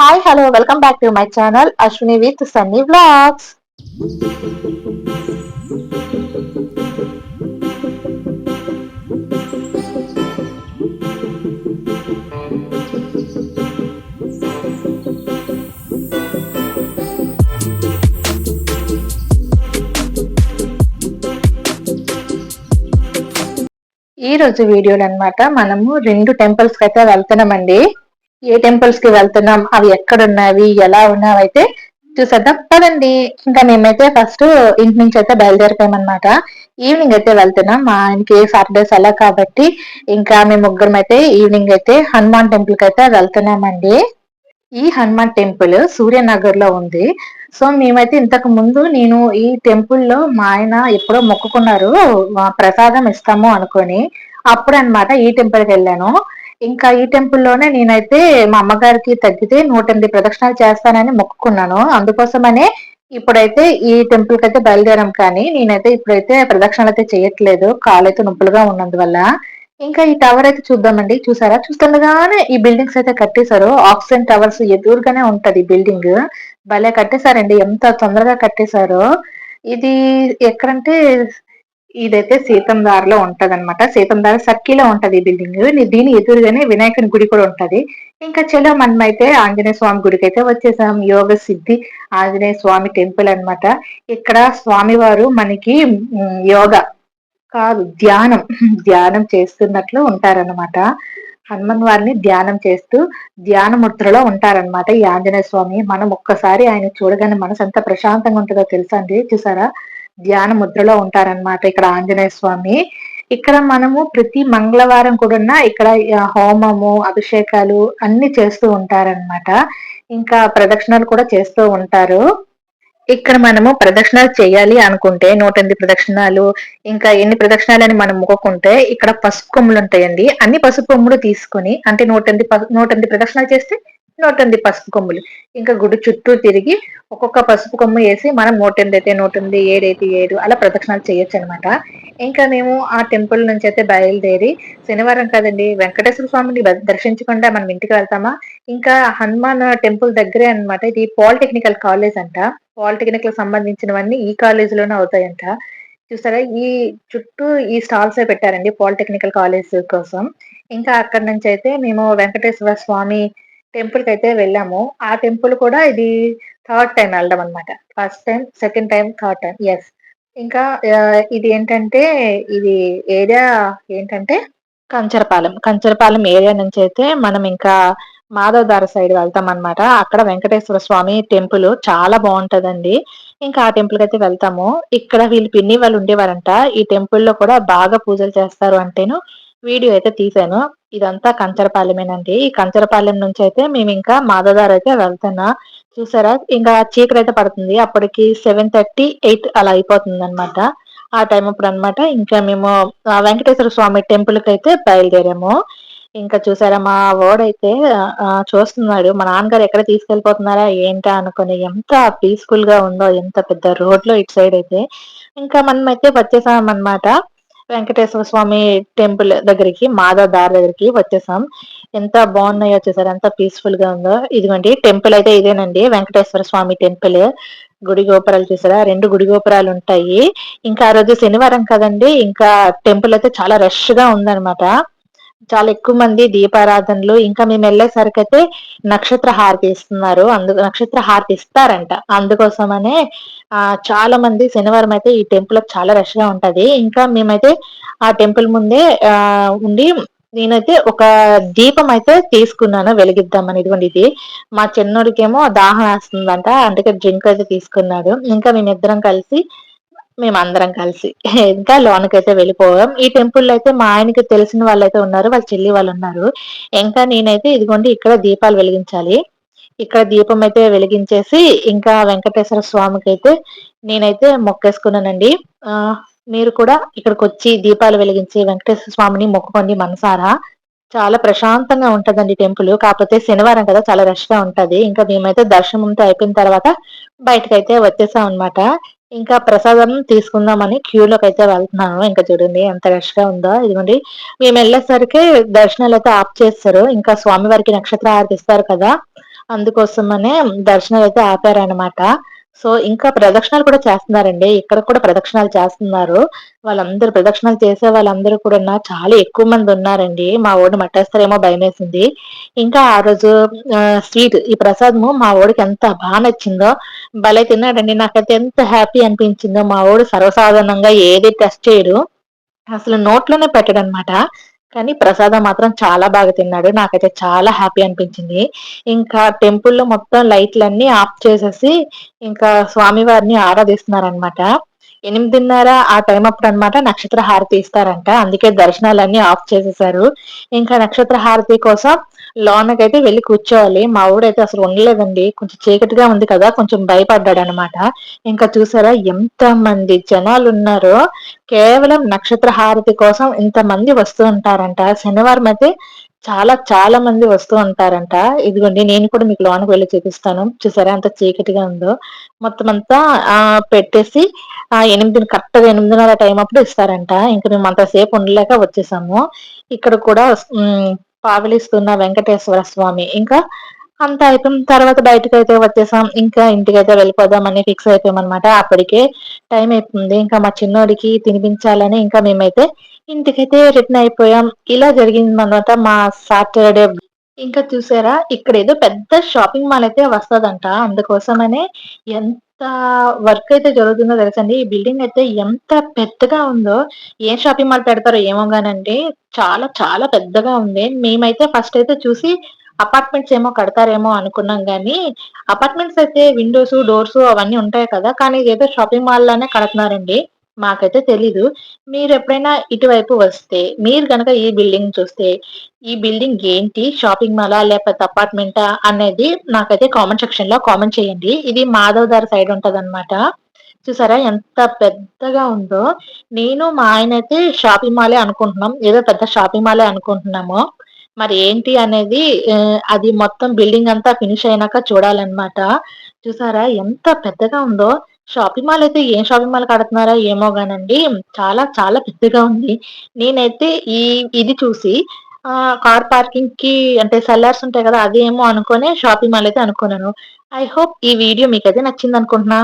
Hi hello welcome back to my channel Ashwini with Sunny vlogs. ఈ రోజు వీడియోలో అన్నమాట మనము 2 టెంపుల్స్ కి అయితే వెళ్తున్నామండి. ఏ టెంపుల్స్ కి వెళ్తున్నాం, అవి ఎక్కడున్నవి, ఎలా ఉన్నవైతే చూసేద్దాం పదండి. ఇంకా మేమైతే ఫస్ట్ ఇంటి నుంచి అయితే బయలుదేరిపోయామన్నమాట. ఈవినింగ్ అయితే వెళ్తున్నాం. మా ఆయనకి సాటర్డే సెలవు కాబట్టి ఇంకా మేము ముగ్గురం అయితే ఈవినింగ్ అయితే హనుమాన్ టెంపుల్ కి అయితే వెళ్తున్నామండి. ఈ హనుమాన్ టెంపుల్ సూర్యనగర్ లో ఉంది. సో మేమైతే ఇంతకు ముందు నేను ఈ టెంపుల్ లో మా ఆయన ఎప్పుడో మొక్కుకున్నారు, ప్రసాదం ఇస్తాము అనుకొని. అప్పుడు అన్నమాట ఈ టెంపుల్ కి వెళ్ళాను. ఇంకా ఈ టెంపుల్ లోనే నేనైతే మా అమ్మగారికి తగ్గితే 108 ప్రదక్షిణాలు చేస్తానని మొక్కుకున్నాను. అందుకోసమనే ఇప్పుడైతే ఈ టెంపుల్ కి అయితే బయలుదేరాం. కానీ నేనైతే ఇప్పుడైతే ప్రదక్షిణలు అయితే చేయట్లేదు, కాళ్ళైతే నొప్పులుగా ఉన్నందువల్ల. ఇంకా ఈ టవర్ అయితే చూద్దామండి. చూసారా, చూస్తుండగానే ఈ బిల్డింగ్స్ అయితే కట్టేశారు. ఆక్సిజన్ టవర్స్ ఎదురుగానే ఉంటది ఈ బిల్డింగ్. భలే కట్టేశారండి, ఎంత తొందరగా కట్టేశారో. ఇది ఎక్కడంటే ఇదైతే సీతందార్లో ఉంటదన్నమాట. సీతందార్ సర్కిల్లో ఉంటది ఈ బిల్డింగ్. దీని ఎదురుగానే వినాయకుని గుడి కూడా ఉంటది. ఇంకా చలో మనమైతే ఆంజనేయ స్వామి గుడికి అయితే వచ్చేసాం. యోగ సిద్ధి ఆంజనేయ స్వామి టెంపుల్ అన్నమాట. ఇక్కడ స్వామివారు మనకి యోగా కాదు, ధ్యానం చేస్తున్నట్లు ఉంటారన్నమాట. హనుమన్ వారిని ధ్యానం చేస్తూ ధ్యాన ముద్రలో ఉంటారన్నమాట ఈ ఆంజనేయ స్వామి. మనం ఒక్కసారి ఆయన చూడగానే మనసు ఎంత ప్రశాంతంగా ఉంటుందో తెలుసా అండి. చూసారా, ధ్యాన ముద్రలో ఉంటారన్నమాట ఇక్కడ ఆంజనేయ స్వామి. ఇక్కడ మనము ప్రతి మంగళవారం కూడా ఇక్కడ హోమము, అభిషేకాలు అన్ని చేస్తూ ఉంటారన్నమాట. ఇంకా ప్రదక్షిణలు కూడా చేస్తూ ఉంటారు. ఇక్కడ మనము ప్రదక్షిణాలు చేయాలి అనుకుంటే 108 ప్రదక్షిణాలు, ఇంకా ఎన్ని ప్రదక్షిణాలు అని మనం మొక్కుకుంటే ఇక్కడ పసుపు కొమ్ములు ఉంటాయండి. అన్ని పసుపు కొమ్ములు తీసుకొని, అంటే 108 ప్రదక్షిణాలు చేస్తే 108 పసుపు కొమ్ములు. ఇంకా గుడి చుట్టూ తిరిగి ఒక్కొక్క పసుపు కొమ్ము వేసి మనం 108 అయితే 108, 7 అయితే 7 అలా ప్రదక్షిణాలు చేయొచ్చు అనమాట. ఇంకా మేము ఆ టెంపుల్ నుంచి అయితే బయలుదేరి, శనివారం కదండి, వెంకటేశ్వర స్వామిని దర్శించకుండా మనం ఇంటికి వెళ్తామా. ఇంకా హనుమాన్ టెంపుల్ దగ్గరే అన్నమాట. ఇది పాలిటెక్నికల్ కాలేజ్ అంట. పాలిటెక్నిక్ లకు సంబంధించినవన్నీ ఈ కాలేజ్ లోనే అవుతాయంట. చూసారా, ఈ చుట్టూ ఈ స్టాల్స్ పెట్టారండి పాలిటెక్నికల్ కాలేజ్ కోసం. ఇంకా అక్కడ నుంచి అయితే మేము వెంకటేశ్వర స్వామి టెంపుల్ కి అయితే వెళ్ళాము. ఆ టెంపుల్ కూడా ఇది థర్డ్ టైం వెళ్ళడం అనమాట. First time, second time, third time. Yes. ఇంకా ఇది ఏంటంటే, ఇది ఏరియా ఏంటంటే కంచరపాలెం ఏరియా నుంచి అయితే మనం ఇంకా మాధవధార సైడ్ వెళ్తాం అనమాట. అక్కడ వెంకటేశ్వర స్వామి టెంపుల్ చాలా బాగుంటదండి. ఇంకా ఆ టెంపుల్ కి అయితే వెళ్తాము. ఇక్కడ వీళ్ళు పిన్ని వాళ్ళు ఉండేవారంట. ఈ టెంపుల్ లో కూడా బాగా పూజలు చేస్తారు అంటేను వీడియో అయితే తీశాను. ఇదంతా కంచరపాలెమేనండి. ఈ కంచరపాలెం నుంచి అయితే మేము ఇంకా మాధవధార అయితే వెళ్తున్నా. చూసారా, ఇంకా చీకటి అయితే పడుతుంది. అప్పటికి 7:30, 8 అలా అయిపోతుంది అనమాట. ఆ టైం అప్పుడు అనమాట ఇంకా మేము వెంకటేశ్వర స్వామి టెంపుల్ కి అయితే బయలుదేరాము. ఇంకా చూసారా, మా వాడైతే చూస్తున్నాడు మా నాన్నగారు ఎక్కడ తీసుకెళ్ళిపోతున్నారా ఏంటా అనుకుని. ఎంత పీస్ఫుల్ గా ఉందో, ఎంత పెద్ద రోడ్ లో ఇటు సైడ్ అయితే. ఇంకా మనం అయితే వచ్చేసాం అనమాట వెంకటేశ్వర స్వామి టెంపుల్ దగ్గరికి, మాధవ్ దారి దగ్గరికి వచ్చేసాం. ఎంత బాగున్నాయో చూసారు, ఎంత పీస్ఫుల్ గా ఉందో. ఇదిగోండి టెంపుల్ అయితే ఇదేనండి, వెంకటేశ్వర స్వామి టెంపుల్. గుడి గోపురాలు చూసారా, 2 గుడి గోపురాలు ఉంటాయి. ఇంకా ఆ రోజు శనివారం కదండి, ఇంకా టెంపుల్ అయితే చాలా రష్ గా ఉందన్నమాట. చాలా ఎక్కువ మంది దీపారాధనలు. ఇంకా మేము వెళ్ళేసరికి అయితే నక్షత్ర హారతి ఇస్తున్నారు. నక్షత్ర హారతి ఇస్తారంట. అందుకోసమనే చాలా మంది శనివారం అయితే ఈ టెంపుల్ చాలా రష్ గా ఉంటది. ఇంకా మేమైతే ఆ టెంపుల్ ముందే ఉండి నేనైతే ఒక దీపం అయితే తీసుకున్నాను వెలిగిద్దామని. ఇదిగోండి ఇది మా చిన్నోడికేమో దాహం వేస్తుందంట, అందుకే డ్రింక్ అయితే తీసుకున్నాడు. ఇంకా మేమందరం కలిసి ఇంకా లోనకైతే వెళ్ళిపోయాం. ఈ టెంపుల్ అయితే మా ఆయనకి తెలిసిన వాళ్ళైతే ఉన్నారు, వాళ్ళ చెల్లి వాళ్ళు ఉన్నారు. ఇంకా నేనైతే ఇదిగోండి ఇక్కడ దీపాలు వెలిగించాలి. ఇక్కడ దీపం అయితే వెలిగించేసి ఇంకా వెంకటేశ్వర స్వామికి అయితే నేనైతే మొక్కేసుకున్నానండి. మీరు కూడా ఇక్కడికి వచ్చి దీపాలు వెలిగించి వెంకటేశ్వర స్వామిని మొక్కుకోండి మనసారా. చాలా ప్రశాంతంగా ఉంటదండి టెంపుల్. కాకపోతే శనివారం కదా, చాలా రష్ గా ఉంటది. ఇంకా మేమైతే దర్శనం అంతా అయిపోయిన తర్వాత బయటకైతే వచ్చేసాం అనమాట. ఇంకా ప్రసాదం తీసుకుందామని క్యూలోకి అయితే వెళ్తున్నాను. ఇంకా చూడండి ఎంత రష్ గా ఉందో. ఇదిగోండి మేము వెళ్ళేసరికి దర్శనాలు అయితే ఆఫ్ చేస్తారు. ఇంకా స్వామివారికి నక్షత్ర హారతి ఇస్తారు కదా, అందుకోసమనే దర్శనాలు అయితే ఆపారనమాట. సో, ఇంకా ప్రదక్షిణాలు కూడా చేస్తున్నారండి. ఇక్కడ కూడా ప్రదక్షిణాలు చేస్తున్నారు. వాళ్ళందరూ ప్రదక్షిణాలు చేసే వాళ్ళందరూ కూడానా చాలా ఎక్కువ మందున్నారండి. మా వోడిని మట్టేస్తారేమో భయమేసింది. ఇంకా ఆ రోజు స్వీట్ ఈ ప్రసాదము మా వోడికి ఎంత నచ్చిందో, భలే తిన్నాడండి. నాకైతే ఎంత హ్యాపీ అనిపించిందో. మా వోడు సర్వసాధారణంగా ఏది టెస్ట్ చేయడు. అసలు నోట్లోనే పెట్టడనమాట. కానీ ప్రసాదం మాత్రం చాలా బాగా తిన్నాడు. నాకైతే చాలా హ్యాపీ అనిపించింది. ఇంకా టెంపుల్‌లో మొత్తం లైట్‌లన్నీ ఆఫ్ చేసేసి, ఇంకా స్వామివారిని ఆరాధిస్తున్నారనమాట. 8:30 ఆ టైం అప్పుడనమాట నక్షత్ర హారతి ఇస్తారంట. అందుకే దర్శనాలన్నీ ఆఫ్ చేసేశారు. ఇంకా నక్షత్ర హారతి కోసం లోనకైతే వెళ్లి కూర్చోవాలి. మా వోడైతే అసలు ఉండలేదండి. కొంచెం చీకటిగా ఉంది కదా! కొంచెం భయపడ్డాడనమాట. ఇంకా చూసారా ఎంతమంది జనాలున్నారో. కేవలం నక్షత్ర హారతి కోసం ఇంతమంది వస్తూ ఉంటారంట. శనివారం అయితే చాలా చాలా మంది వస్తూ ఉంటారంట. ఇదిగోండి నేను కూడా మీకు లోనకి వెళ్లి చూపిస్తాను. చూసారా ఎంత చీకటిగా ఉందో. మొత్తం అంతా పెట్టేసి 8 కరెక్ట్‌గా 8:30 టైం అప్పుడు ఇస్తారంట. ఇంక మేము అంతసేపు ఉండలేక వచ్చేసాము. ఇక్కడ కూడా పావలిస్తున్న వెంకటేశ్వర స్వామి. ఇంకా అంతా అయిపోయిన తర్వాత బయటకైతే వచ్చేసాం. ఇంకా ఇంటికైతే వెళ్ళిపోదామని ఫిక్స్ అయిపోయామనమాట. అప్పటికే టైం అయితుంది. ఇంకా మా చిన్నోడికి తినిపించాలని ఇంకా మేమైతే ఇంటికైతే రిటర్న్ అయిపోయాం. ఇలా జరిగిందనమాట మా సాటర్‌డే. ఇంకా చూసారా ఇక్కడేదో పెద్ద షాపింగ్ మాల్ అయితే వస్తదంట. అందుకోసమనే ఎంత వర్క్ అయితే జరుగుతుందో తెలుసండి. ఈ బిల్డింగ్ అయితే ఎంత పెద్దగా ఉందో. ఏం షాపింగ్ మాల్ పెడతారో ఏమో గానండి. చాలా చాలా పెద్దగా ఉంది. మేమైతే ఫస్ట్ అయితే చూసి అపార్ట్మెంట్స్ ఏమో కడతారేమో అనుకున్నాం గానీ, అపార్ట్మెంట్స్ అయితే విండోసు, డోర్సు అవన్నీ ఉంటాయి కదా! కానీ ఇదేదో షాపింగ్ మాల్ లానే కడుతున్నారండి. మాకైతే తెలీదు. మీరెప్పుడైనా ఇటువైపు వస్తే, మీరు గనక ఈ బిల్డింగ్ చూస్తే, ఈ బిల్డింగ్ ఏంటి? షాపింగ్ మాలా? లేపోతే అపార్ట్‌మెంటా? అనేది నాకైతే కామెంట్ సెక్షన్‌లో కామెంట్ చేయండి. ఇది మాధవ్ దారి సైడ్ ఉంటదనమాట. చూసారా ఎంత పెద్దగా ఉందో. నేను మా ఆయనైతే షాపింగ్ మాలే అనుకుంటున్నాం. ఏదో పెద్ద షాపింగ్ మాలే అనుకుంటున్నాము. మరి ఏంటి అనేది అది మొత్తం బిల్డింగ్ అంతా ఫినిష్ అయినాక చూడాలనమాట. చూసారా ఎంత పెద్దగా ఉందో. షాపింగ్ మాల్ అయితే ఏం షాపింగ్ మాల్ కడుతున్నారో ఏమో గానండి. చాలా చాలా పెద్దగా ఉంది. నేనైతే ఇది చూసి కార్ పార్కింగ్‌కి అంటే సెల్లార్స్ ఉంటాయి గదా! అదేమో అనుకోని షాపింగ్ మాల్ అయితే అనుకున్నాను. ఐ హోప్ ఈ వీడియో మీకైతే నచ్చిందనుకుంటున్నా.